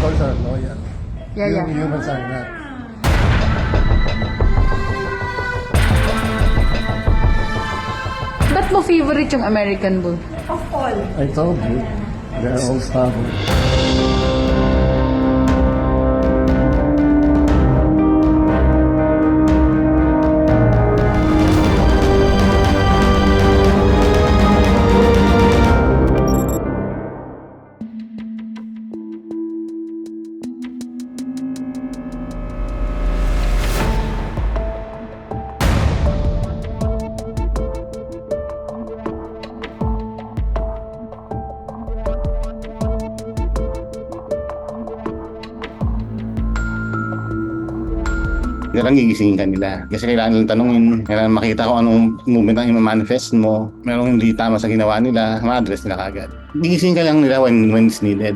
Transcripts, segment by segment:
dogs are loyal. Yeah. Humans are not. Ba't mo favorite yung American Bull? Of all. I told you, they're all stubborn. Kailangan gigisingin ka nila. Kasi kailangan nilang tanongin, kailangan makita kung anong movement ang i-manifest mo. Merong hindi tama sa ginawa nila, ma-address nila kagad. Gigisingin ka lang nila when it's needed.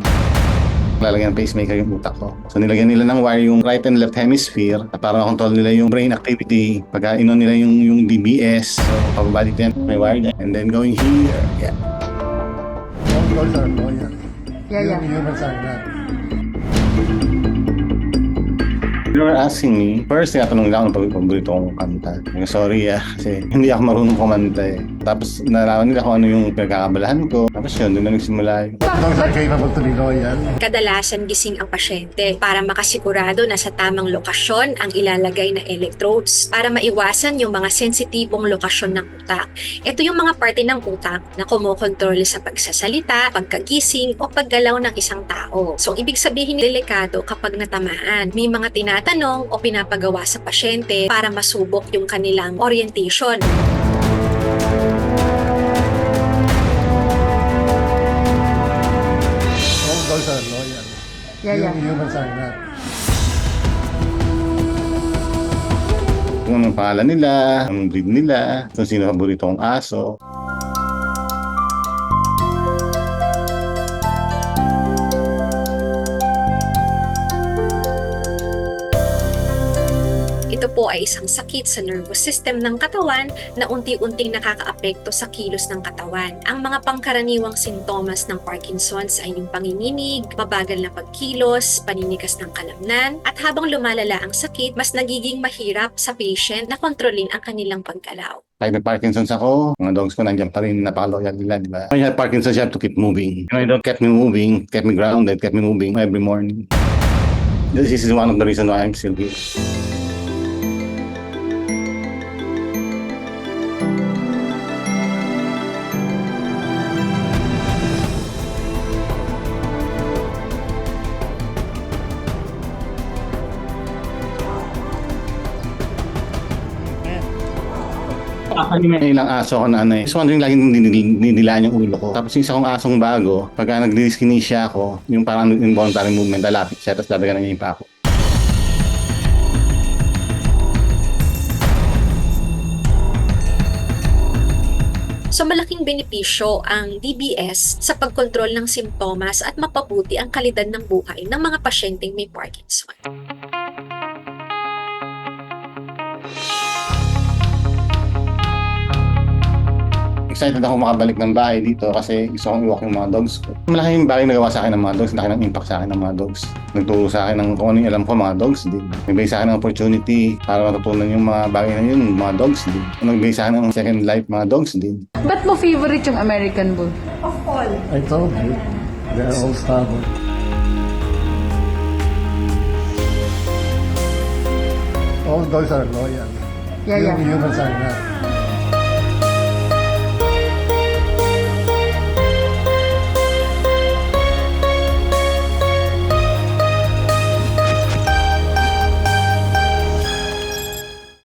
Lalagyan ng pacemaker yung utak ko. So nilagyan nila ng wire yung right and left hemisphere para makontrol nila yung brain activity. Pagka inon nila yung DBS, so pababalik yan, may wire dyan. And then going here, yeah. All dogs are loyal. Yeah. Humans are not. You were asking me, first tinatanong nila ako ng paborito kong kanta. Sorry kasi hindi ako marunong kumanta eh. Tapos nalaman nila kung ano yung pinagkakabalahan ko. Tapos yun, doon na nagsimula yun. Dogs are capable to be loyal. Kadalasan gising ang pasyente para makasigurado na sa tamang lokasyon ang ilalagay na electrodes para maiwasan yung mga sensitibong lokasyon ng utak. Ito yung mga parte ng utak na kumokontrol sa pagsasalita, pagkagising o paggalaw ng isang tao. So, ibig sabihin delikado kapag natamaan. May mga tinatanong o pinapagawa sa pasyente para masubok yung kanilang orientation. All dogs are loyal. Yeah. Humans are not. Kung anong pangalan nila, anong breed nila, kung sino paborito kong aso. Ito po ay isang sakit sa nervous system ng katawan na unti-unting nakakaapekto sa kilos ng katawan. Ang mga pangkaraniwang sintomas ng Parkinson's ay yung panginginig, mabagal na pagkilos, paninigas ng kalamnan, at habang lumalala ang sakit, mas nagiging mahirap sa patient na kontrolin ang kanilang paggalaw. Kahit may Parkinson's ako, mga dogs ko nandiyan pa rin, napaka-loyal nila, di ba? When you have Parkinson's, you have to keep moving. You know, you don't kept me moving, kept me grounded, kept me moving every morning. This is one of the reasons why I'm still here. May ilang aso ako na ano eh. So, yung laging ninilaan yung ulo ko. Tapos yung isa kong asong bago, pagka nag-dyskinesia ako, yung parang involuntary movement, lalapit siya, tapos dadaganan niya yung pako. So malaking benepisyo ang DBS sa pagkontrol ng simptomas at mapabuti ang kalidad ng buhay ng mga pasyenteng may Parkinson. Excited ako makabalik ng bahay dito kasi gusto kong iwalk yung mga dogs ko. Malaking bagay nagawa sa akin ng mga dogs, laki ng impact sa akin ng mga dogs. Nagturo sa akin ng kung ano yung alam ko, mga dogs din. Nagbigay sa akin ng opportunity para matutunan yung mga bagay na yun, mga dogs din. Nagbigay sa akin ng second life, mga dogs din. Ba't mo favorite yung American Bull? Of all. I told you, they're all stubborn. All dogs are loyal. Yeah. Humans are not.